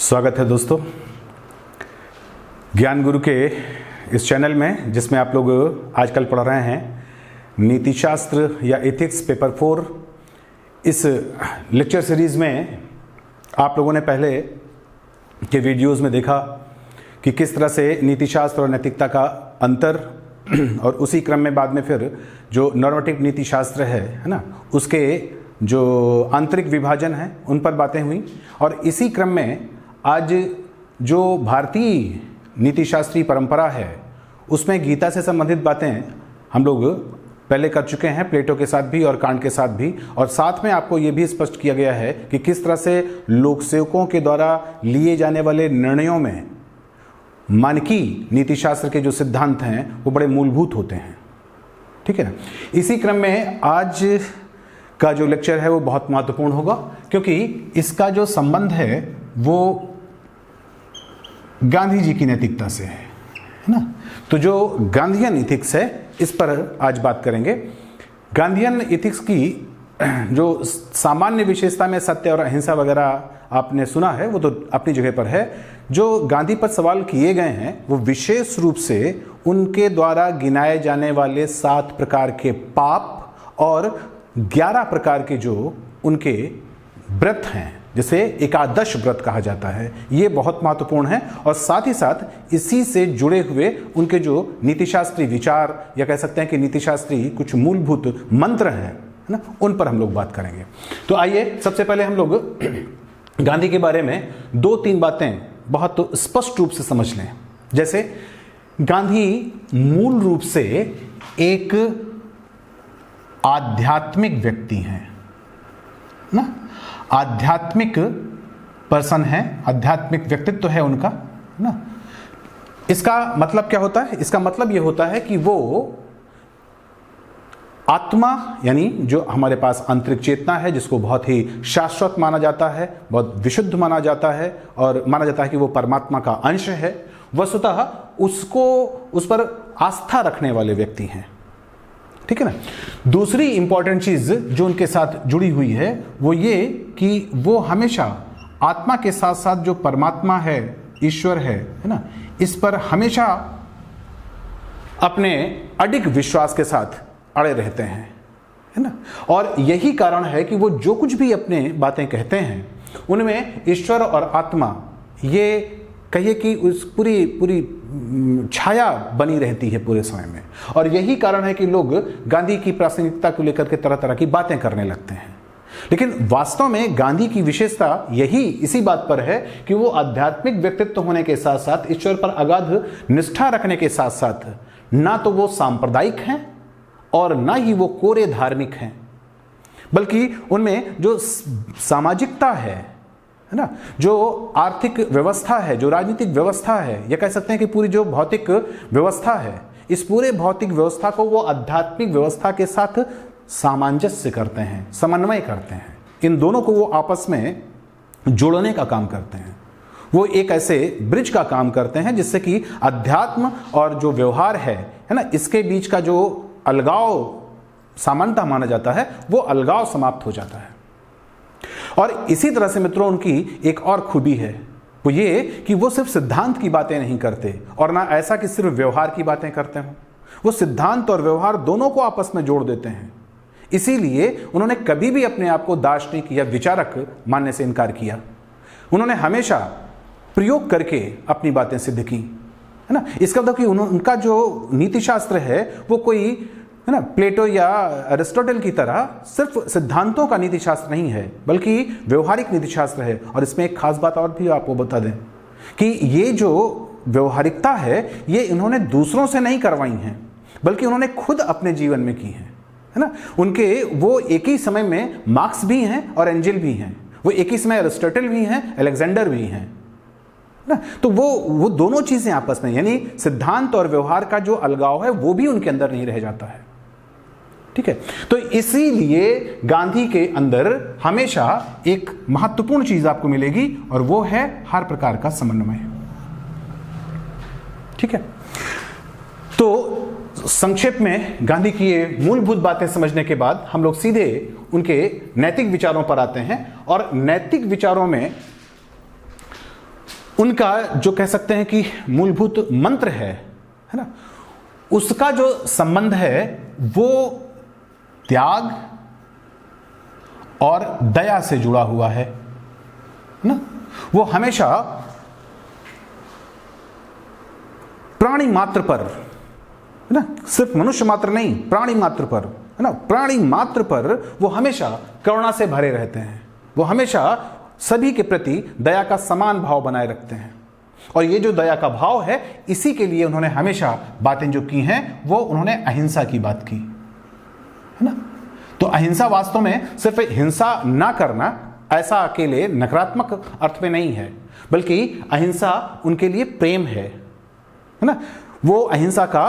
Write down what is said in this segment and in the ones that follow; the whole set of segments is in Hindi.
स्वागत है दोस्तों ज्ञान गुरु के इस चैनल में, जिसमें आप लोग आजकल पढ़ रहे हैं नीति शास्त्र या एथिक्स पेपर 4। इस लेक्चर सीरीज़ में आप लोगों ने पहले के वीडियोस में देखा कि किस तरह से नीति शास्त्र और नैतिकता का अंतर और उसी क्रम में बाद में फिर जो नॉर्मेटिव नीति शास्त्र है ना, उसके जो आंतरिक विभाजन है उन पर बातें हुई। और इसी क्रम में आज जो भारतीय नीति शास्त्रीय परंपरा है उसमें गीता से संबंधित बातें हम लोग पहले कर चुके हैं, प्लेटो के साथ भी और कांट के साथ भी। और साथ में आपको ये भी स्पष्ट किया गया है कि किस तरह से लोकसेवकों के द्वारा लिए जाने वाले निर्णयों में मानकी नीति शास्त्र के जो सिद्धांत हैं वो बड़े मूलभूत होते हैं। ठीक है ना। इसी क्रम में आज का जो लेक्चर है वो बहुत महत्वपूर्ण होगा, क्योंकि इसका जो संबंध है वो गांधी जी की नैतिकता से है ना। तो जो गांधीयन इथिक्स है इस पर आज बात करेंगे। गांधीयन इथिक्स की जो सामान्य विशेषता में सत्य और अहिंसा वगैरह आपने सुना है, वो तो अपनी जगह पर है। जो गांधी पर सवाल किए गए हैं वो विशेष रूप से उनके द्वारा गिनाए जाने वाले 7 प्रकार के पाप और 11 प्रकार के जो उनके व्रत हैं, जिसे एकादश व्रत कहा जाता है, ये बहुत महत्वपूर्ण है। और साथ ही साथ इसी से जुड़े हुए उनके जो नीतिशास्त्री विचार या कह सकते हैं कि नीतिशास्त्री कुछ मूलभूत मंत्र हैं ना, उन पर हम लोग बात करेंगे। तो आइए सबसे पहले हम लोग गांधी के बारे में 2-3 बातें बहुत स्पष्ट रूप से समझ लें। जैसे गांधी मूल रूप से एक आध्यात्मिक व्यक्ति हैं ना, आध्यात्मिक पर्सन है, आध्यात्मिक व्यक्तित्व है उनका ना। इसका मतलब क्या होता है? इसका मतलब यह होता है कि वो आत्मा यानी जो हमारे पास आंतरिक चेतना है, जिसको बहुत ही शाश्वत माना जाता है, बहुत विशुद्ध माना जाता है और माना जाता है कि वो परमात्मा का अंश है, वस्तुतः उसको उस पर आस्था रखने वाले व्यक्ति हैं। ठीक है ना। दूसरी इंपॉर्टेंट चीज जो उनके साथ जुड़ी हुई है वो ये कि वो हमेशा आत्मा के साथ साथ जो परमात्मा है, ईश्वर है ना, इस पर हमेशा अपने अडिग विश्वास के साथ अड़े रहते हैं, है ना। और यही कारण है कि वो जो कुछ भी अपने बातें कहते हैं उनमें ईश्वर और आत्मा, ये कहिए कि उस पूरी छाया बनी रहती है पूरे समय में। और यही कारण है कि लोग गांधी की प्रासंगिकता को लेकर के तरह तरह की बातें करने लगते हैं। लेकिन वास्तव में गांधी की विशेषता यही इसी बात पर है कि वो आध्यात्मिक व्यक्तित्व होने के साथ साथ ईश्वर पर अगाध निष्ठा रखने के साथ साथ ना तो वो सांप्रदायिक हैं और ना ही वो कोरे धार्मिक हैं, बल्कि उनमें जो सामाजिकता है ना, जो आर्थिक व्यवस्था है, जो राजनीतिक व्यवस्था है, या कह सकते हैं कि पूरी जो भौतिक व्यवस्था है, इस पूरे भौतिक व्यवस्था को वो आध्यात्मिक व्यवस्था के साथ सामंजस्य करते हैं, समन्वय करते हैं। इन दोनों को वो आपस में जोड़ने का काम करते हैं। वो एक ऐसे ब्रिज का काम करते हैं जिससे कि अध्यात्म और जो व्यवहार है ना, इसके बीच का जो अलगाव समानता माना जाता है, वो अलगाव समाप्त हो जाता है। और इसी तरह से मित्रों उनकी एक और खूबी है, वो ये कि वो सिर्फ सिद्धांत की बातें नहीं करते और ना ऐसा कि सिर्फ व्यवहार की बातें करते हों। वो सिद्धांत और व्यवहार दोनों को आपस में जोड़ देते हैं। इसीलिए उन्होंने कभी भी अपने आप को दार्शनिक या विचारक मानने से इनकार किया। उन्होंने हमेशा प्रयोग करके अपनी बातें सिद्ध की, है ना। इसका मतलब कि उनका जो नीति शास्त्र है वो कोई, है ना, प्लेटो या अरिस्टोटल की तरह सिर्फ सिद्धांतों का नीति शास्त्र नहीं है, बल्कि व्यवहारिक नीति शास्त्र है। और इसमें एक खास बात और भी आपको बता दें कि ये जो व्यवहारिकता है ये इन्होंने दूसरों से नहीं करवाई है, बल्कि उन्होंने खुद अपने जीवन में की है ना। उनके वो एक ही समय में मार्क्स भी हैं और एंजल भी हैं, वो एक ही समय अरिस्टोटल भी हैं, अलेक्जेंडर भी हैं ना। तो वो दोनों चीजें आपस में, यानी सिद्धांत और व्यवहार का जो अलगाव है वो भी उनके अंदर नहीं रह जाता है। ठीक है। तो इसीलिए गांधी के अंदर हमेशा एक महत्वपूर्ण चीज आपको मिलेगी और वो है हर प्रकार का समन्वय। ठीक है। तो संक्षेप में गांधी की ये मूलभूत बातें समझने के बाद हम लोग सीधे उनके नैतिक विचारों पर आते हैं। और नैतिक विचारों में उनका जो कह सकते हैं कि मूलभूत मंत्र है ना, उसका जो संबंध है वो त्याग और दया से जुड़ा हुआ है ना। वो हमेशा प्राणी मात्र पर, है ना, सिर्फ मनुष्य मात्र नहीं, प्राणी मात्र पर, है ना, प्राणी मात्र पर वो हमेशा करुणा से भरे रहते हैं। वो हमेशा सभी के प्रति दया का समान भाव बनाए रखते हैं। और ये जो दया का भाव है, इसी के लिए उन्होंने हमेशा बातें जो की हैं वो उन्होंने अहिंसा की बात की, है ना। तो अहिंसा वास्तव में सिर्फ हिंसा ना करना, ऐसा अकेले नकारात्मक अर्थ में नहीं है, बल्कि अहिंसा उनके लिए प्रेम है ना। वो अहिंसा का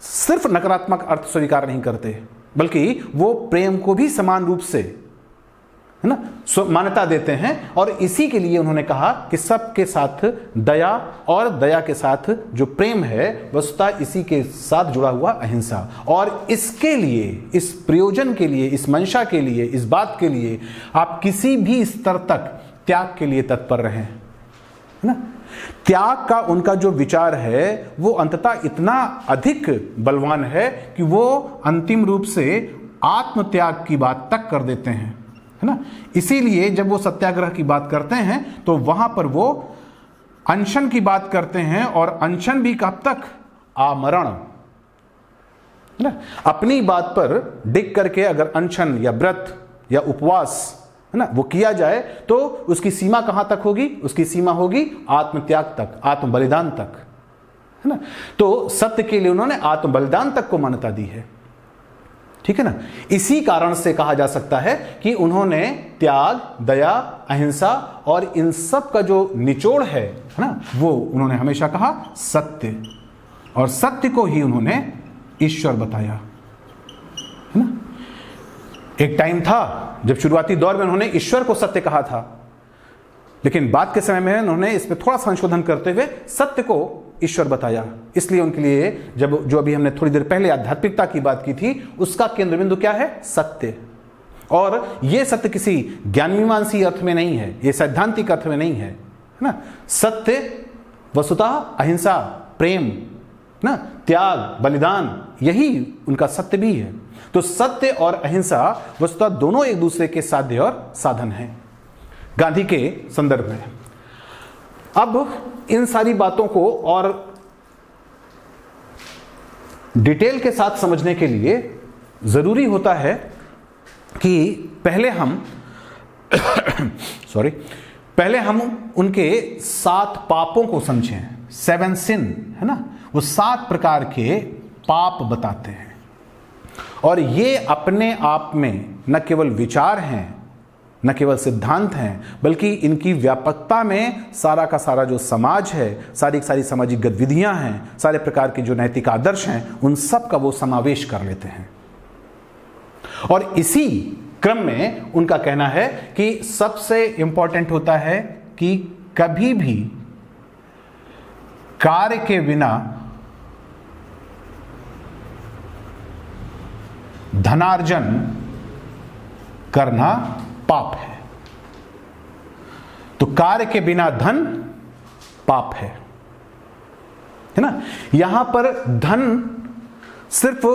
सिर्फ नकारात्मक अर्थ स्वीकार नहीं करते, बल्कि वो प्रेम को भी समान रूप से, है ना, मान्यता देते हैं। और इसी के लिए उन्होंने कहा कि सबके साथ दया, और दया के साथ जो प्रेम है वस्तुतः इसी के साथ जुड़ा हुआ अहिंसा। और इसके लिए, इस प्रयोजन के लिए, इस मंशा के लिए, इस बात के लिए आप किसी भी स्तर तक त्याग के लिए तत्पर रहें, है ना। त्याग का उनका जो विचार है वो अंततः इतना अधिक बलवान है कि वो अंतिम रूप से आत्मत्याग की बात तक कर देते हैं, है ना। इसीलिए जब वो सत्याग्रह की बात करते हैं तो वहां पर वो अनशन की बात करते हैं, और अनशन भी कब तक? आमरण, है ना। अपनी बात पर डिग करके अगर अनशन या व्रत या उपवास, है ना, वो किया जाए तो उसकी सीमा कहां तक होगी? उसकी सीमा होगी आत्मत्याग तक, आत्म बलिदान तक, है ना। तो सत्य के लिए उन्होंने आत्म बलिदान तक को मान्यता दी है, ठीक है ना। इसी कारण से कहा जा सकता है कि उन्होंने त्याग, दया, अहिंसा और इन सब का जो निचोड़ है ना, वो उन्होंने हमेशा कहा सत्य, और सत्य को ही उन्होंने ईश्वर बताया, है ना। एक टाइम था जब शुरुआती दौर में उन्होंने ईश्वर को सत्य कहा था, लेकिन बाद के समय में उन्होंने इस पर थोड़ा संशोधन करते हुए सत्य को ईश्वर बताया। इसलिए उनके लिए जो अभी हमने थोड़ी देर पहले आध्यात्मिकता की बात की थी, उसका केंद्र बिंदु क्या है? सत्य। और यह सत्य किसी ज्ञान मीमांसी अर्थ में नहीं है, यह सैद्धांतिक अर्थ में नहीं है, है ना। सत्य वस्तुतः अहिंसा, प्रेम ना, त्याग, बलिदान, यही उनका सत्य भी है। तो सत्य और अहिंसा वस्तुतः दोनों एक दूसरे के साध्य और साधन हैं गांधी के संदर्भ में। अब इन सारी बातों को और डिटेल के साथ समझने के लिए जरूरी होता है कि पहले हम उनके 7 पापों को समझें। 7 सिन, है ना, वो 7 प्रकार के पाप बताते हैं। और ये अपने आप में न केवल विचार हैं, न केवल सिद्धांत हैं, बल्कि इनकी व्यापकता में सारा का सारा जो समाज है, सारी सामाजिक गतिविधियां हैं, सारे प्रकार के जो नैतिक आदर्श हैं, उन सब का वो समावेश कर लेते हैं। और इसी क्रम में उनका कहना है कि सबसे इंपॉर्टेंट होता है कि कभी भी कार्य के बिना धनार्जन करना पाप है। तो कार्य के बिना धन पाप है ना। यहां पर धन सिर्फ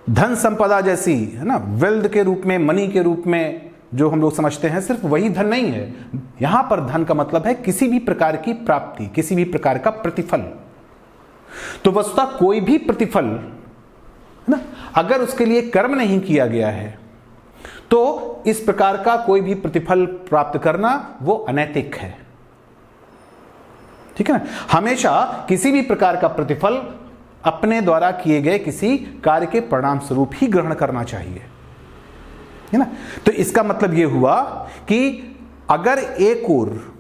धन संपदा जैसी, है ना, वेल्थ के रूप में, मनी के रूप में जो हम लोग समझते हैं, सिर्फ वही धन नहीं है। यहां पर धन का मतलब है किसी भी प्रकार की प्राप्ति, किसी भी प्रकार का प्रतिफल। तो वस्तुतः कोई भी प्रतिफल, है ना, अगर उसके लिए कर्म नहीं किया गया है तो इस प्रकार का कोई भी प्रतिफल प्राप्त करना वो अनैतिक है, ठीक है ना। हमेशा किसी भी प्रकार का प्रतिफल अपने द्वारा किए गए किसी कार्य के परिणाम स्वरूप ही ग्रहण करना चाहिए, है ना। तो इसका मतलब यह हुआ कि अगर एक ओर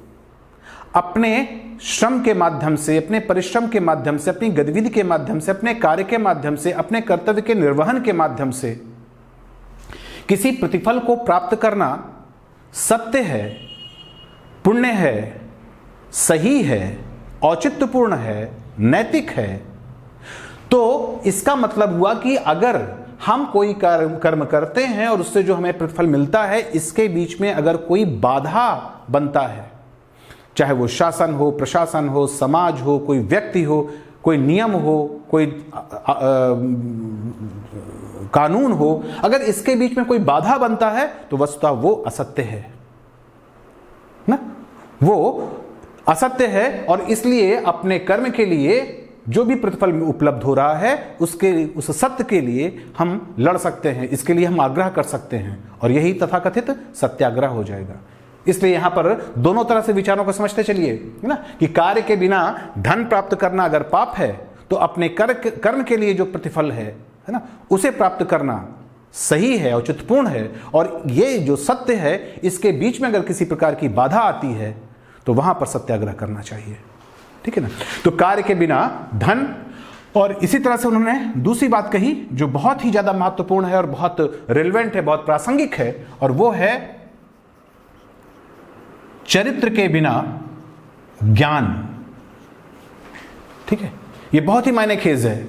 अपने श्रम के माध्यम से, अपने परिश्रम के माध्यम से, अपनी गतिविधि के माध्यम से, अपने कार्य के माध्यम से, अपने कर्तव्य के निर्वहन के माध्यम से किसी प्रतिफल को प्राप्त करना सत्य है, पुण्य है, सही है, औचित्यपूर्ण है, नैतिक है, तो इसका मतलब हुआ कि अगर हम कोई कर्म करते हैं और उससे जो हमें प्रतिफल मिलता है, इसके बीच में अगर कोई बाधा बनता है, चाहे वो शासन हो, प्रशासन हो, समाज हो, कोई व्यक्ति हो, कोई नियम हो, कोई कानून हो, अगर इसके बीच में कोई बाधा बनता है तो वस्तुतः वो असत्य है ना, वो असत्य है। और इसलिए अपने कर्म के लिए जो भी प्रतिफल उपलब्ध हो रहा है उस सत्य के लिए हम लड़ सकते हैं, इसके लिए हम आग्रह कर सकते हैं, और यही तथाकथित सत्याग्रह हो जाएगा। इसलिए यहां पर दोनों तरह से विचारों को समझते चलिए, है ना, कि कार्य के बिना धन प्राप्त करना अगर पाप है तो अपने कर्म के लिए जो प्रतिफल है ना, उसे प्राप्त करना सही है, औचित्यपूर्ण है। और ये जो सत्य है इसके बीच में अगर किसी प्रकार की बाधा आती है तो वहां पर सत्याग्रह करना चाहिए, ठीक है ना। तो कार्य के बिना धन, और इसी तरह से उन्होंने दूसरी बात कही जो बहुत ही ज्यादा महत्वपूर्ण है और बहुत रिलेवेंट है, बहुत प्रासंगिक है, और वो है चरित्र के बिना ज्ञान। ठीक है, ये बहुत ही मायनेखेज है,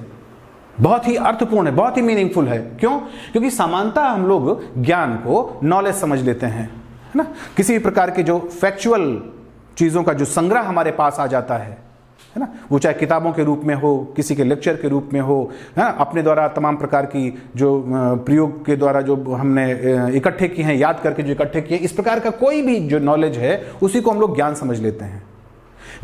बहुत ही अर्थपूर्ण है, बहुत ही मीनिंगफुल है। क्यों? क्योंकि सामान्यतः हम लोग ज्ञान को नॉलेज समझ लेते हैं, है ना, किसी भी प्रकार के जो फैक्चुअल चीजों का जो संग्रह हमारे पास आ जाता है ना, वो चाहे किताबों के रूप में हो, किसी के लेक्चर के रूप में हो, है ना, अपने द्वारा तमाम प्रकार की जो प्रयोग के द्वारा जो हमने इकट्ठे किए हैं, याद करके जो इकट्ठे किए, इस प्रकार का कोई भी जो नॉलेज है उसी को हम लोग ज्ञान समझ लेते हैं।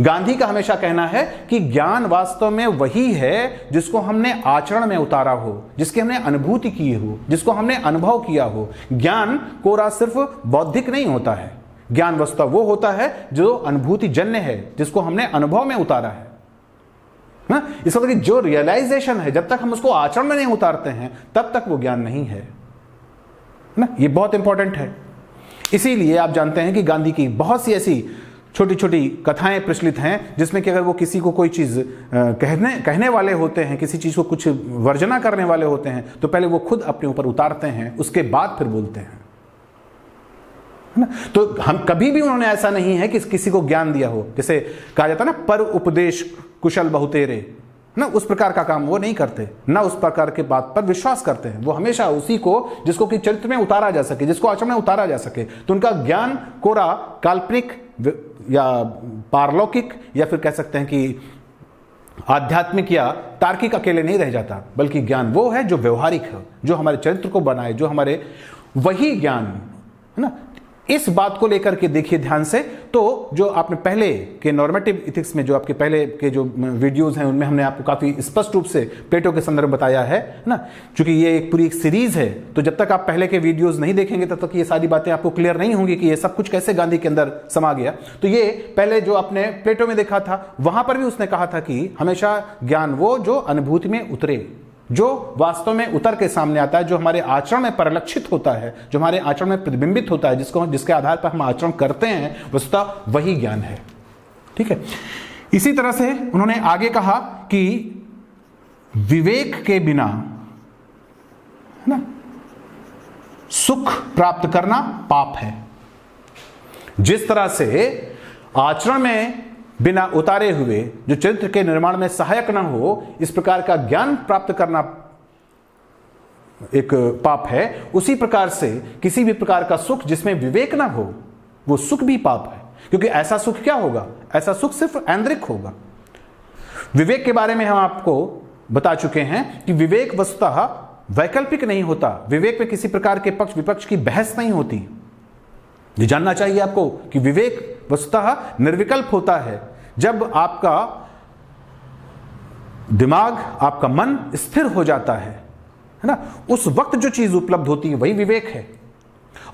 गांधी का हमेशा कहना है कि ज्ञान वास्तव में वही है जिसको हमने आचरण में उतारा हो, जिसकी हमने अनुभूति की हो, जिसको हमने अनुभव किया हो। ज्ञान कोरा सिर्फ बौद्धिक नहीं होता है, ज्ञान वस्तुतः वो होता है जो अनुभूति जन्य है, जिसको हमने अनुभव में उतारा है ना। इस मतलब कि जो रियलाइजेशन है, जब तक हम उसको आचरण में नहीं उतारते हैं तब तक वो ज्ञान नहीं है ना। ये बहुत इंपॉर्टेंट है। इसीलिए आप जानते हैं कि गांधी की बहुत सी ऐसी छोटी छोटी कथाएं प्रचलित हैं जिसमें कि अगर वो किसी को कोई चीज कहने वाले होते हैं, किसी चीज को कुछ वर्जना करने वाले होते हैं, तो पहले वो खुद अपने ऊपर उतारते हैं, उसके बाद फिर बोलते हैं, है ना। तो हम कभी भी उन्होंने ऐसा नहीं है कि किसी को ज्ञान दिया हो, जैसे कहा जाता है ना, पर उपदेश कुशल बहुतेरे, ना, उस प्रकार का काम वो नहीं करते, ना उस प्रकार के बात पर विश्वास करते हैं। वो हमेशा उसी को जिसको कि चरित्र में उतारा जा सके, जिसको आचरण में उतारा जा सके। तो उनका ज्ञान कोरा काल्पनिक या पारलौकिक या फिर कह सकते हैं कि आध्यात्मिक या तार्किक अकेले नहीं रह जाता, बल्कि ज्ञान वो है जो व्यवहारिक है, जो हमारे चरित्र को बनाए, जो हमारे वही ज्ञान, है ना। इस बात को लेकर के देखिए ध्यान से, तो जो आपने पहले के नॉर्मेटिव इथिक्स में जो आपके पहले के जो वीडियोस हैं उनमें हमने आपको काफी स्पष्ट रूप से प्लेटो के संदर्भ में बताया है ना। क्योंकि ये एक पूरी एक सीरीज है, तो जब तक आप पहले के वीडियोस नहीं देखेंगे तब तक ये सारी बातें आपको क्लियर नहीं होंगी कि ये सब कुछ कैसे गांधी के अंदर समा गया। तो ये पहले जो आपने प्लेटो में देखा था, वहां पर भी उसने कहा था कि हमेशा ज्ञान वो जो अनुभूति में उतरे, जो वास्तव में उतर के सामने आता है, जो हमारे आचरण में परिलक्षित होता है, जो हमारे आचरण में प्रतिबिंबित होता है, जिसके आधार पर हम आचरण करते हैं, वस्तुतः वही ज्ञान है। ठीक है। इसी तरह से उन्होंने आगे कहा कि विवेक के बिना, है ना, सुख प्राप्त करना पाप है। जिस तरह से आचरण में बिना उतारे हुए जो चरित्र के निर्माण में सहायक न हो, इस प्रकार का ज्ञान प्राप्त करना एक पाप है, उसी प्रकार से किसी भी प्रकार का सुख जिसमें विवेक ना हो, वो सुख भी पाप है। क्योंकि ऐसा सुख क्या होगा? ऐसा सुख सिर्फ ऐन्द्रिक होगा। विवेक के बारे में हम आपको बता चुके हैं कि विवेक वस्तुतः वैकल्पिक नहीं होता। विवेक में किसी प्रकार के पक्ष विपक्ष की बहस नहीं होती। ये जानना चाहिए आपको कि विवेक वस्तुतः निर्विकल्प होता है। जब आपका दिमाग, आपका मन स्थिर हो जाता है ना, उस वक्त जो चीज उपलब्ध होती है वही विवेक है।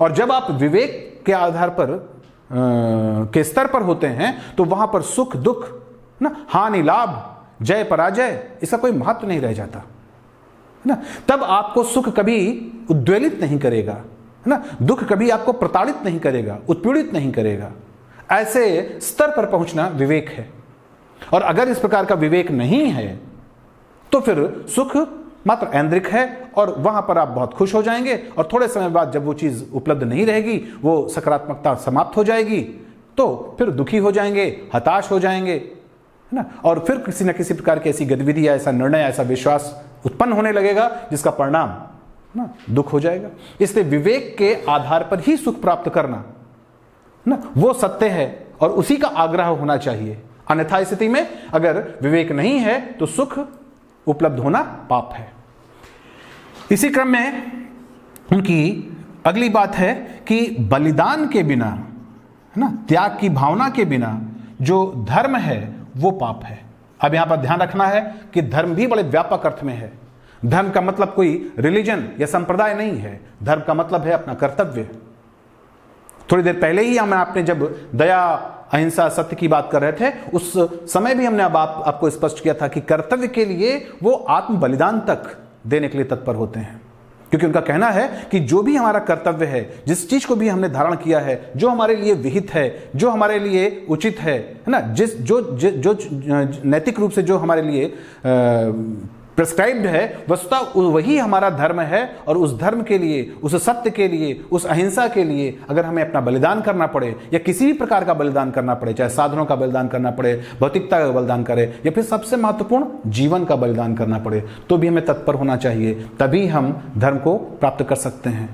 और जब आप विवेक के आधार पर के स्तर पर होते हैं तो वहां पर सुख दुख ना, हानि लाभ, जय पराजय, इसका कोई महत्व नहीं रह जाता, है ना। तब आपको सुख कभी उद्वेलित नहीं करेगा, है ना, दुख कभी आपको प्रताड़ित नहीं करेगा, उत्पीड़ित नहीं करेगा। ऐसे स्तर पर पहुंचना विवेक है। और अगर इस प्रकार का विवेक नहीं है तो फिर सुख मात्र ऐन्द्रिक है, और वहां पर आप बहुत खुश हो जाएंगे, और थोड़े समय बाद जब वो चीज उपलब्ध नहीं रहेगी, वो सकारात्मकता समाप्त हो जाएगी, तो फिर दुखी हो जाएंगे, हताश हो जाएंगे, है ना। और फिर किसी न किसी प्रकार की ऐसी गतिविधि या ऐसा निर्णय, ऐसा विश्वास उत्पन्न होने लगेगा जिसका परिणाम ना दुख हो जाएगा। इसलिए विवेक के आधार पर ही सुख प्राप्त करना ना, वो सत्य है, और उसी का आग्रह होना चाहिए। अन्यथा स्थिति में अगर विवेक नहीं है तो सुख उपलब्ध होना पाप है। इसी क्रम में उनकी अगली बात है कि बलिदान के बिना, है ना, त्याग की भावना के बिना जो धर्म है वो पाप है। अब यहां पर ध्यान रखना है कि धर्म भी बड़े व्यापक अर्थ में है। धर्म का मतलब कोई रिलीजन या संप्रदाय नहीं है। धर्म का मतलब है अपना कर्तव्य। थोड़ी देर पहले ही आपने जब दया, अहिंसा, सत्य की बात कर रहे थे, उस समय भी हमने अब आपको स्पष्ट किया था कि कर्तव्य के लिए वो आत्म बलिदान तक देने के लिए तत्पर होते हैं, क्योंकि उनका कहना है कि जो भी हमारा कर्तव्य है, जिस चीज को भी हमने धारण किया है, जो हमारे लिए विहित है, जो हमारे लिए उचित है ना, जो नैतिक रूप से जो हमारे लिए प्रिस्क्राइब्ड है, वस्तुतः वही हमारा धर्म है। और उस धर्म के लिए, उस सत्य के लिए, उस अहिंसा के लिए अगर हमें अपना बलिदान करना पड़े या किसी भी प्रकार का बलिदान करना पड़े, चाहे साधनों का बलिदान करना पड़े, भौतिकता का बलिदान करे, या फिर सबसे महत्वपूर्ण जीवन का बलिदान करना पड़े, तो भी हमें तत्पर होना चाहिए। तभी हम धर्म को प्राप्त कर सकते हैं।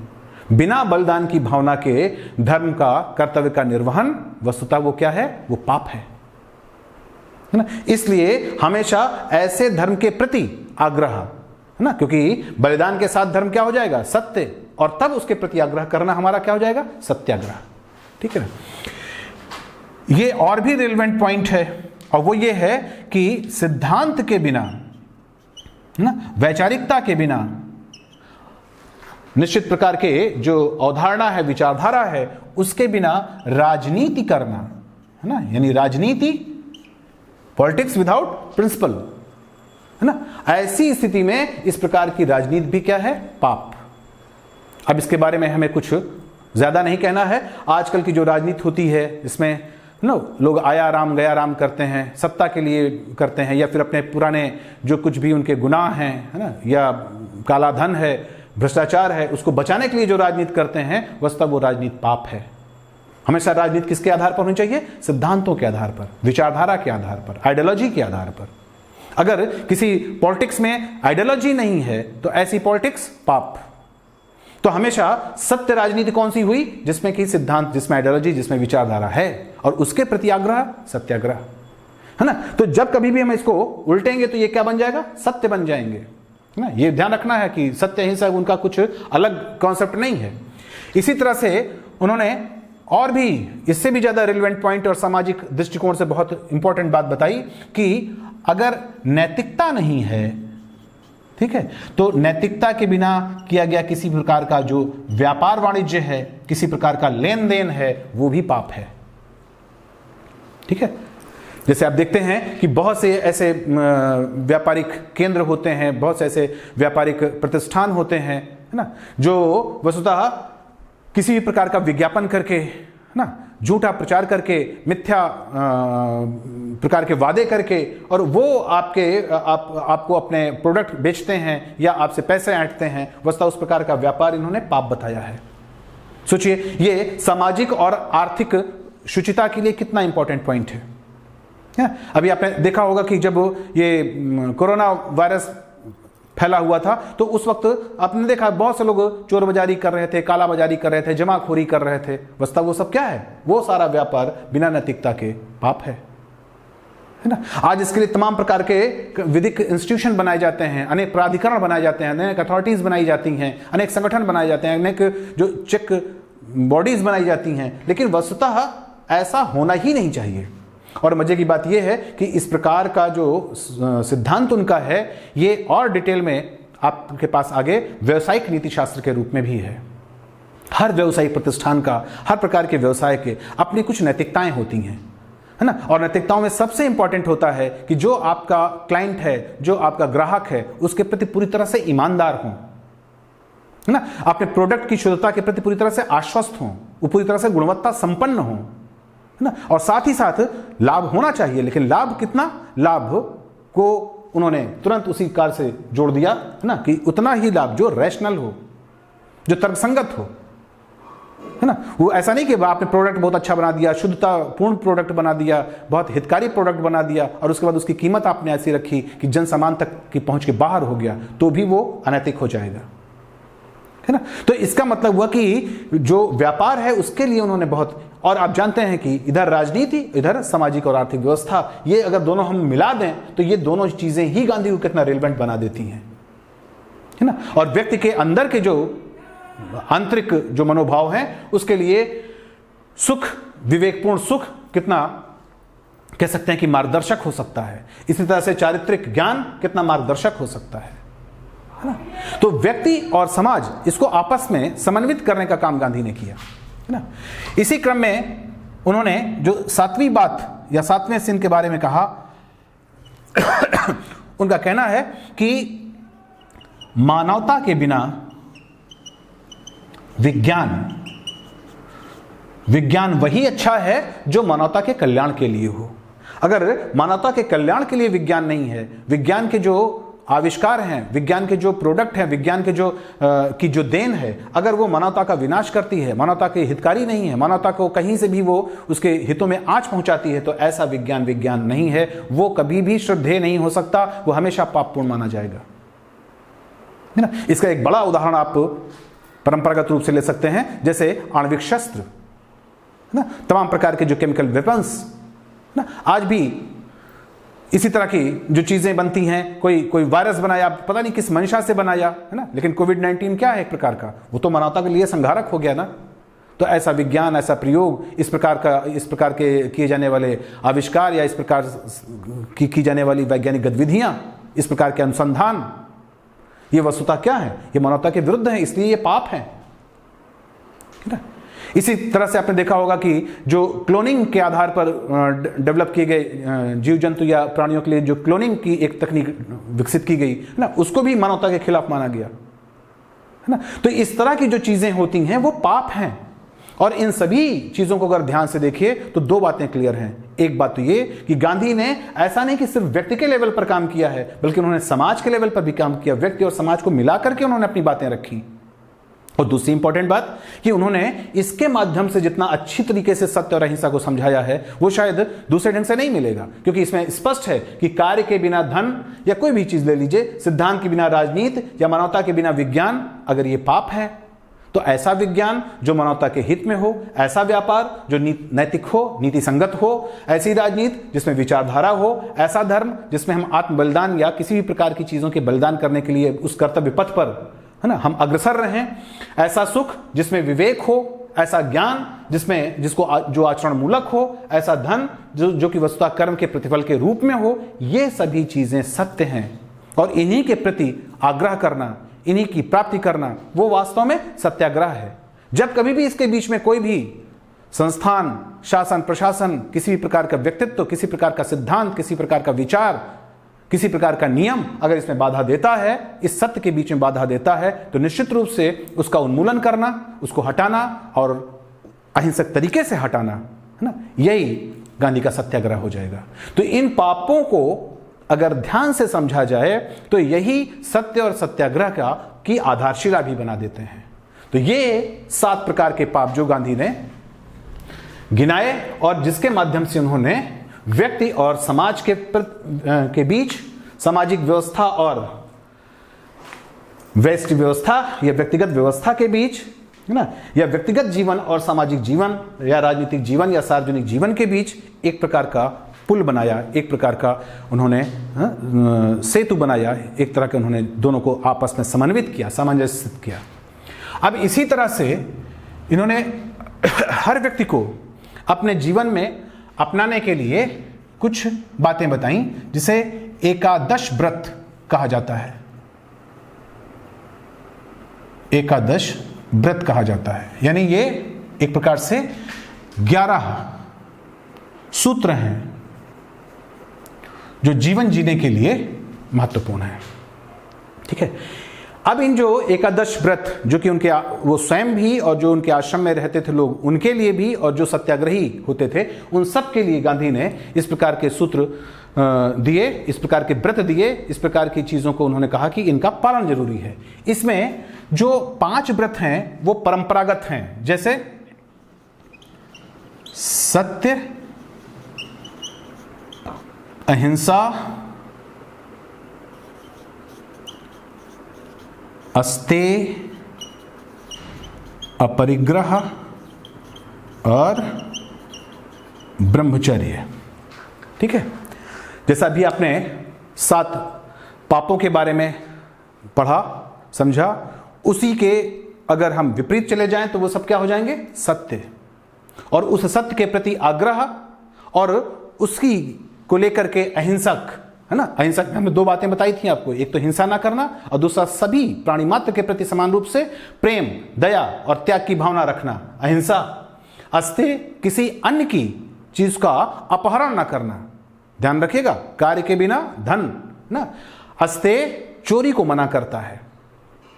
बिना बलिदान की भावना के धर्म का, कर्तव्य का निर्वहन वस्तुतः वो क्या है? वो पाप है ना। इसलिए हमेशा ऐसे धर्म के प्रति आग्रह, है ना, क्योंकि बलिदान के साथ धर्म क्या हो जाएगा? सत्य। और तब उसके प्रति आग्रह करना हमारा क्या हो जाएगा? सत्याग्रह। ठीक है ना। ये और भी रिलेवेंट पॉइंट है, और वो ये है कि सिद्धांत के बिना, है ना, वैचारिकता के बिना, निश्चित प्रकार के जो अवधारणा है, विचारधारा है, उसके बिना राजनीति करना, है ना, यानी राजनीति, पॉलिटिक्स विदाउट प्रिंसिपल, है ना, ऐसी स्थिति में इस प्रकार की राजनीति भी क्या है? पाप। अब इसके बारे में हमें कुछ ज्यादा नहीं कहना है। आजकल की जो राजनीति होती है, इसमें लोग आया राम गया राम करते हैं, सत्ता के लिए करते हैं, या फिर अपने पुराने जो कुछ भी उनके गुनाह हैं, है ना, या काला धन है, भ्रष्टाचार है, उसको बचाने के लिए जो राजनीति करते हैं, वस्तुतः वो राजनीति पाप है। हमेशा राजनीति किसके आधार पर होनी चाहिए? सिद्धांतों के आधार पर, विचारधारा के आधार पर, आइडियोलॉजी के आधार पर। अगर किसी पॉलिटिक्स में आइडियोलॉजी नहीं है तो ऐसी पॉलिटिक्स पाप। तो हमेशा सत्य राजनीति कौन सी हुई? जिसमें कि सिद्धांत, जिसमें आइडियोलॉजी, जिसमें विचारधारा है, और उसके प्रति आग्रह, सत्याग्रह, है ना। तो जब कभी भी हम इसको उल्टेंगे तो ये क्या बन जाएगा? सत्य बन जाएंगे, है ना। ये ध्यान रखना है कि सत्य अहिंसा उनका कुछ अलग कॉन्सेप्ट नहीं है। इसी तरह से उन्होंने और भी इससे भी ज्यादा रिलेवेंट पॉइंट और सामाजिक दृष्टिकोण से बहुत इंपॉर्टेंट बात बताई कि अगर नैतिकता नहीं है, ठीक है, तो नैतिकता के बिना किया गया किसी प्रकार का जो व्यापार वाणिज्य है, किसी प्रकार का लेन देन है, वो भी पाप है। ठीक है। जैसे आप देखते हैं कि बहुत से ऐसे व्यापारिक केंद्र होते हैं, बहुत से ऐसे व्यापारिक प्रतिष्ठान होते हैं, है ना, जो वस्तुतः किसी भी प्रकार का विज्ञापन करके, ना, झूठा प्रचार करके, मिथ्या प्रकार के वादे करके, और वो आपको अपने प्रोडक्ट बेचते हैं या आपसे पैसे ऐंठते हैं, वस्तुतः उस प्रकार का व्यापार इन्होंने पाप बताया है। सोचिए, ये सामाजिक और आर्थिक शुचिता के लिए कितना इंपॉर्टेंट पॉइंट है। अभी आपने देखा होगा कि जब ये कोरोना वायरस फैला हुआ था, तो उस वक्त आपने देखा बहुत से लोग चोर बाजारी कर रहे थे, काला बाजारी कर रहे थे, जमाखोरी कर रहे थे। वस्तुतः वो सब क्या है? वो सारा व्यापार बिना नैतिकता के पाप है ना। आज इसके लिए तमाम प्रकार के विधिक इंस्टीट्यूशन बनाए जाते हैं, अनेक प्राधिकरण बनाए जाते हैं, अनेक अथॉरिटीज बनाई जाती हैं, अनेक संगठन बनाए जाते हैं, अनेक जो चेक बॉडीज बनाई जाती हैं, लेकिन वस्तुतः ऐसा होना ही नहीं चाहिए। और मजे की बात यह है कि इस प्रकार का जो सिद्धांत उनका है, ये और डिटेल में आपके पास आगे व्यवसायिक नीति शास्त्र के रूप में भी है। हर व्यवसायिक प्रतिष्ठान का, हर प्रकार के व्यवसाय के अपनी कुछ नैतिकताएं होती हैं, है ना। और नैतिकताओं में सबसे इंपॉर्टेंट होता है कि जो आपका क्लाइंट है, जो आपका ग्राहक है, उसके प्रति पूरी तरह से ईमानदार हों, है ना। अपने प्रोडक्ट की शुद्धता के प्रति पूरी तरह से आश्वस्त हों, वो पूरी तरह से गुणवत्ता संपन्न हों, है ना। और साथ ही साथ लाभ होना चाहिए, लेकिन लाभ कितना? लाभ को उन्होंने तुरंत उसी कार से जोड़ दिया, है ना, कि उतना ही लाभ जो रैशनल हो, जो तर्कसंगत हो, है ना। वो ऐसा नहीं कि आपने प्रोडक्ट बहुत अच्छा बना दिया, शुद्धता पूर्ण प्रोडक्ट बना दिया, बहुत हितकारी प्रोडक्ट बना दिया, और उसके बाद उसकी कीमत आपने ऐसी रखी कि जन सामान तक की पहुंच के बाहर हो गया, तो भी वो अनैतिक हो जाएगा, है ना। तो इसका मतलब हुआ कि जो व्यापार है उसके लिए उन्होंने बहुत, और आप जानते हैं कि इधर राजनीति, इधर सामाजिक और आर्थिक व्यवस्था, ये अगर दोनों हम मिला दें तो ये दोनों चीजें ही गांधी को कितना रिलेवेंट बना देती हैं, है ना। और व्यक्ति के अंदर के जो आंतरिक जो मनोभाव हैं उसके लिए सुख, विवेकपूर्ण सुख कितना कह सकते हैं कि मार्गदर्शक हो सकता है। इसी तरह से चारित्रिक ज्ञान कितना मार्गदर्शक हो सकता है ना। तो व्यक्ति और समाज, इसको आपस में समन्वित करने का काम गांधी ने किया, है ना। इसी क्रम में उन्होंने जो 7वीं बात या 7वें सिन के बारे में कहा उनका कहना है कि मानवता के बिना विज्ञान वही अच्छा है जो मानवता के कल्याण के लिए हो। अगर मानवता के कल्याण के लिए विज्ञान नहीं है, विज्ञान के जो आविष्कार हैं, विज्ञान के जो प्रोडक्ट हैं, विज्ञान के की जो देन है, अगर वो मानवता का विनाश करती है, मानवता के हितकारी नहीं है, मानवता को कहीं से भी वो उसके हितों में आंच पहुंचाती है, तो ऐसा विज्ञान नहीं है। वो कभी भी श्रद्धेय नहीं हो सकता, वो हमेशा पापपूर्ण माना जाएगा, है ना। इसका एक बड़ा उदाहरण आप परंपरागत रूप से ले सकते हैं, जैसे आणविक शस्त्र, है ना, तमाम प्रकार के जो केमिकल वेपन्स ना, आज भी इसी तरह की जो चीजें बनती हैं, कोई वायरस बनाया, पता नहीं किस मंशा से बनाया, है ना। लेकिन कोविड-19 क्या है एक प्रकार का, वो तो मानवता के लिए संहारक हो गया ना। तो ऐसा विज्ञान, ऐसा प्रयोग, इस प्रकार के किए जाने वाले आविष्कार या इस प्रकार की जाने वाली वैज्ञानिक गतिविधियां, इस प्रकार के अनुसंधान, ये वस्तुतः क्या है, ये मानवता के विरुद्ध है, इसलिए ये पाप है ना। इसी तरह से आपने देखा होगा कि जो क्लोनिंग के आधार पर डेवलप किए गए जीव जंतु या प्राणियों के लिए जो क्लोनिंग की एक तकनीक विकसित की गई है ना, उसको भी मानवता के खिलाफ माना गया, है ना। तो इस तरह की जो चीजें होती हैं वो पाप हैं। और इन सभी चीजों को अगर ध्यान से देखिए तो 2 बातें क्लियर हैं। एक बात तो ये कि गांधी ने ऐसा नहीं कि सिर्फ व्यक्ति के लेवल पर काम किया है, बल्कि उन्होंने समाज के लेवल पर भी काम किया। व्यक्ति और समाज को मिला करके उन्होंने अपनी बातें रखी। और दूसरी इंपॉर्टेंट बात कि उन्होंने इसके माध्यम से जितना अच्छी तरीके से सत्य और अहिंसा को समझाया है वो शायद दूसरे ढंग से नहीं मिलेगा, क्योंकि इसमें स्पष्ट है कि कार्य के बिना धन या कोई भी चीज ले लीजिए, सिद्धांत के बिना राजनीति या मानवता के बिना विज्ञान, अगर ये पाप है तो ऐसा विज्ञान जो मानवता के हित में हो, ऐसा व्यापार जो नैतिक हो, नीति संगत हो, ऐसी राजनीति जिसमें विचारधारा हो, ऐसा धर्म जिसमें हम आत्म बलिदान या किसी भी प्रकार की चीजों के बलिदान करने के लिए उस कर्तव्य पथ पर, है ना, हम अग्रसर रहें, ऐसा सुख जिसमें विवेक हो, ऐसा ज्ञान जिसको जो आचरण मूलक हो, ऐसा धन जो कि वस्तुतः कर्म के प्रतिफल के रूप में हो। ये सभी चीजें सत्य हैं और इन्हीं के प्रति आग्रह करना, इन्हीं की प्राप्ति करना, वो वास्तव में सत्याग्रह है। जब कभी भी इसके बीच में कोई भी संस्थान, शासन, प्रशासन, किसी भी प्रकार का व्यक्तित्व, किसी प्रकार का सिद्धांत, किसी प्रकार का विचार, किसी प्रकार का नियम अगर इसमें बाधा देता है, इस सत्य के बीच में बाधा देता है, तो निश्चित रूप से उसका उन्मूलन करना, उसको हटाना और अहिंसक तरीके से हटाना, है ना, यही गांधी का सत्याग्रह हो जाएगा। तो इन पापों को अगर ध्यान से समझा जाए तो यही सत्य और सत्याग्रह की आधारशिला भी बना देते हैं। तो ये 7 प्रकार के पाप जो गांधी ने गिनाए और जिसके माध्यम से उन्होंने व्यक्ति और समाज के बीच, सामाजिक व्यवस्था और व्यष्टि व्यवस्था या व्यक्तिगत व्यवस्था के बीच, है ना, या व्यक्तिगत जीवन और सामाजिक जीवन या राजनीतिक जीवन या सार्वजनिक जीवन के बीच एक प्रकार का पुल बनाया, एक प्रकार का उन्होंने सेतु बनाया, एक तरह के उन्होंने दोनों को आपस में समन्वित किया, सामंजस्य किया। अब इसी तरह से इन्होंने हर व्यक्ति को अपने जीवन में अपनाने के लिए कुछ बातें बताई, जिसे एकादश व्रत कहा जाता है। एकादश व्रत कहा जाता है, यानी ये एक प्रकार से 11 सूत्र हैं जो जीवन जीने के लिए महत्वपूर्ण है। ठीक है। अब इन जो एकादश व्रत जो कि उनके वो स्वयं भी और जो उनके आश्रम में रहते थे लोग उनके लिए भी, और जो सत्याग्रही होते थे उन सब के लिए गांधी ने इस प्रकार के सूत्र दिए, इस प्रकार के व्रत दिए, इस प्रकार की चीजों को उन्होंने कहा कि इनका पालन जरूरी है। इसमें जो 5 व्रत हैं वो परंपरागत हैं, जैसे सत्य, अहिंसा, अस्तेय, अपरिग्रह और ब्रह्मचर्य। ठीक है, जैसा भी आपने 7 पापों के बारे में पढ़ा समझा, उसी के अगर हम विपरीत चले जाएं तो वो सब क्या हो जाएंगे? सत्य। और उस सत्य के प्रति आग्रह और उसकी को लेकर के अहिंसक, है ना, अहिंसक में हमने 2 बातें बताई थी आपको, एक तो हिंसा ना करना और दूसरा सभी प्राणी मात्र के प्रति समान रूप से प्रेम, दया और त्याग की भावना रखना, अहिंसा। अस्ते, किसी अन्य की चीज का अपहरण ना करना, ध्यान रखिएगा, कार्य के बिना धन ना। अस्ते चोरी को मना करता है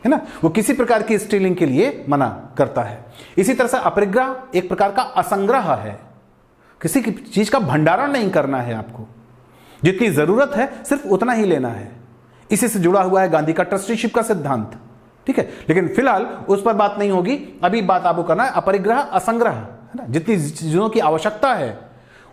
ना, वो किसी प्रकार की स्टीलिंग के लिए मना करता है। इसी तरह से अपरिग्रह एक प्रकार का असंग्रह है, किसी की चीज का भंडारण नहीं करना है, आपको जितनी जरूरत है सिर्फ उतना ही लेना है। इसी से जुड़ा हुआ है गांधी का ट्रस्टीशिप का सिद्धांत। ठीक है, लेकिन फिलहाल उस पर बात नहीं होगी, अभी बात आपको करना है अपरिग्रह असंग्रह, है ना। जितनी चीजों की आवश्यकता है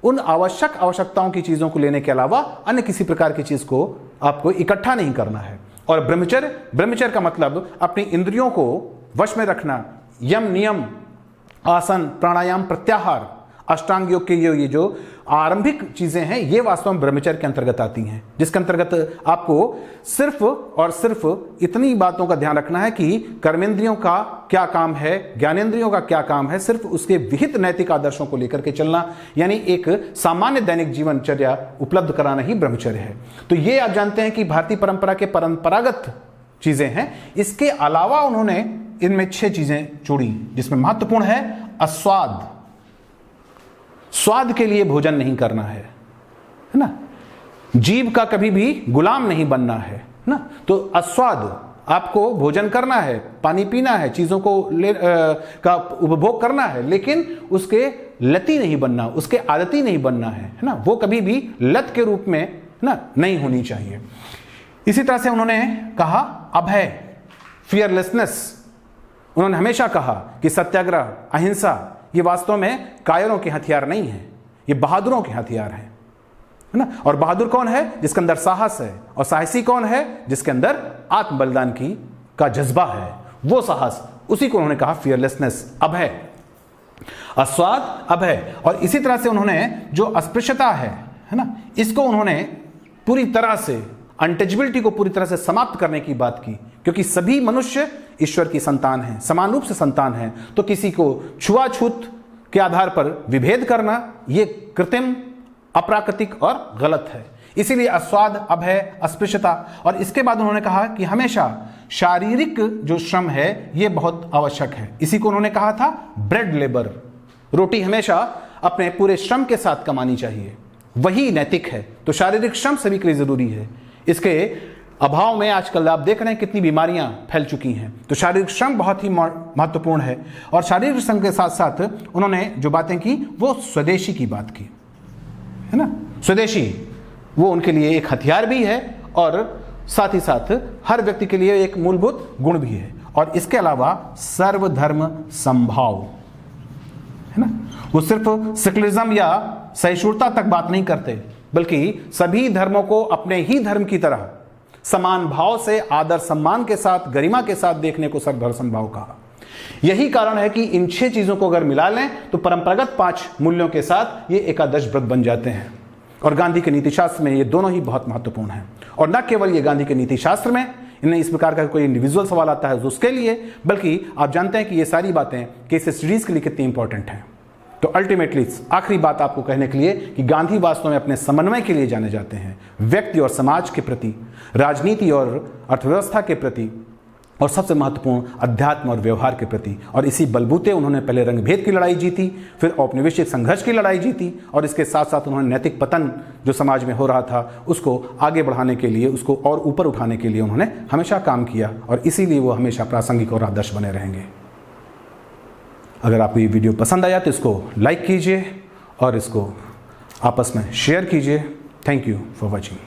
उन आवश्यकताओं की चीजों को लेने के अलावा अन्य किसी प्रकार की चीज को आपको इकट्ठा नहीं करना है। और ब्रह्मचर्य का मतलब अपनी इंद्रियों को वश में रखना, यम नियम, आसन, प्राणायाम, प्रत्याहार, अष्टांग योग के ये जो आरंभिक चीजें हैं ये वास्तव में ब्रह्मचर्य के अंतर्गत आती हैं, जिसके अंतर्गत आपको सिर्फ और सिर्फ इतनी बातों का ध्यान रखना है कि कर्मेंद्रियों का क्या काम है, ज्ञानेंद्रियों का क्या काम है, सिर्फ उसके विहित नैतिक आदर्शों को लेकर के चलना, यानी एक सामान्य दैनिक जीवनचर्या उपलब्ध कराना ही ब्रह्मचर्य है। तो ये आप जानते हैं कि भारतीय परंपरा के परंपरागत चीजें हैं। इसके अलावा उन्होंने इनमें 6 चीजें जोड़ी, जिसमें महत्वपूर्ण है अस्वाद, स्वाद के लिए भोजन नहीं करना है ना, जीभ का कभी भी गुलाम नहीं बनना है ना। तो अस्वाद, आपको भोजन करना है, पानी पीना है, चीजों को का उपभोग करना है, लेकिन उसके लती नहीं बनना, उसके आदती नहीं बनना है ना, वो कभी भी लत के रूप में ना नहीं होनी चाहिए। इसी तरह से उन्होंने कहा अभय, फियरलेसनेस। उन्होंने हमेशा कहा कि सत्याग्रह, अहिंसा ये वास्तव में कायरों के हथियार नहीं है, ये बहादुरों के हथियार हैं, है ना। और बहादुर कौन है? जिसके अंदर साहस है। और साहसी कौन है? जिसके अंदर आत्म बलिदान का जज्बा है, वो साहस, उसी को उन्होंने कहा फियरलेसनेस, अभय, अस्वाद, अभय। और इसी तरह से उन्होंने जो अस्पृश्यता है ना, इसको उन्होंने पूरी तरह से, अनटचबिलिटी को पूरी तरह से समाप्त करने की बात की, क्योंकि सभी मनुष्य ईश्वर की संतान हैं, समान रूप से संतान हैं। तो किसी को छुआछूत के आधार पर विभेद करना ये कृत्रिम, अप्राकृतिक और गलत है। इसीलिए अस्वाद, अभय, अस्पृश्यता। और इसके बाद उन्होंने कहा कि हमेशा शारीरिक जो श्रम है ये बहुत आवश्यक है। इसी को उन्होंने कहा था ब्रेड लेबर, रोटी हमेशा अपने पूरे श्रम के साथ कमानी चाहिए, वही नैतिक है। तो शारीरिक श्रम सभी के लिए जरूरी है। इसके अभाव में आजकल आप देख रहे हैं कितनी बीमारियां फैल चुकी हैं। तो शारीरिक श्रम बहुत ही महत्वपूर्ण है। और शारीरिक श्रम के साथ साथ उन्होंने जो बातें की वो स्वदेशी की बात की, है ना। स्वदेशी वो उनके लिए एक हथियार भी है और साथ ही साथ हर व्यक्ति के लिए एक मूलभूत गुण भी है। और इसके अलावा सर्वधर्म समभाव, है ना। वो सिर्फ सेकुलरिज्म या सहिष्णुता तक बात नहीं करते, बल्कि सभी धर्मों को अपने ही धर्म की तरह समान भाव से, आदर सम्मान के साथ, गरिमा के साथ देखने को सर्वधर्म समभाव कहा। यही कारण है कि इन 6 चीजों को अगर मिला लें तो परंपरागत 5 मूल्यों के साथ ये एकादश व्रत बन जाते हैं। और गांधी के नीति शास्त्र में ये दोनों ही बहुत महत्वपूर्ण हैं। और न केवल ये गांधी के नीति शास्त्र में इन्हें इस प्रकार का कोई इंडिविजुअल सवाल आता है उसके लिए, बल्कि आप जानते हैं कि ये सारी बातें केस स्टडीज के लिए कितनी इंपॉर्टेंट हैं। तो अल्टीमेटली आखिरी बात आपको कहने के लिए कि गांधी वास्तव में अपने समन्वय के लिए जाने जाते हैं, व्यक्ति और समाज के प्रति, राजनीति और अर्थव्यवस्था के प्रति, और सबसे महत्वपूर्ण अध्यात्म और व्यवहार के प्रति। और इसी बलबूते उन्होंने पहले रंगभेद की लड़ाई जीती, फिर औपनिवेशिक संघर्ष की लड़ाई जीती, और इसके साथ साथ उन्होंने नैतिक पतन जो समाज में हो रहा था उसको आगे बढ़ाने के लिए, उसको और ऊपर उठाने के लिए उन्होंने हमेशा काम किया। और इसीलिए वो हमेशा प्रासंगिक और आदर्श बने रहेंगे। अगर आपको ये वीडियो पसंद आया तो इसको लाइक कीजिए और इसको आपस में शेयर कीजिए। Thank you for watching.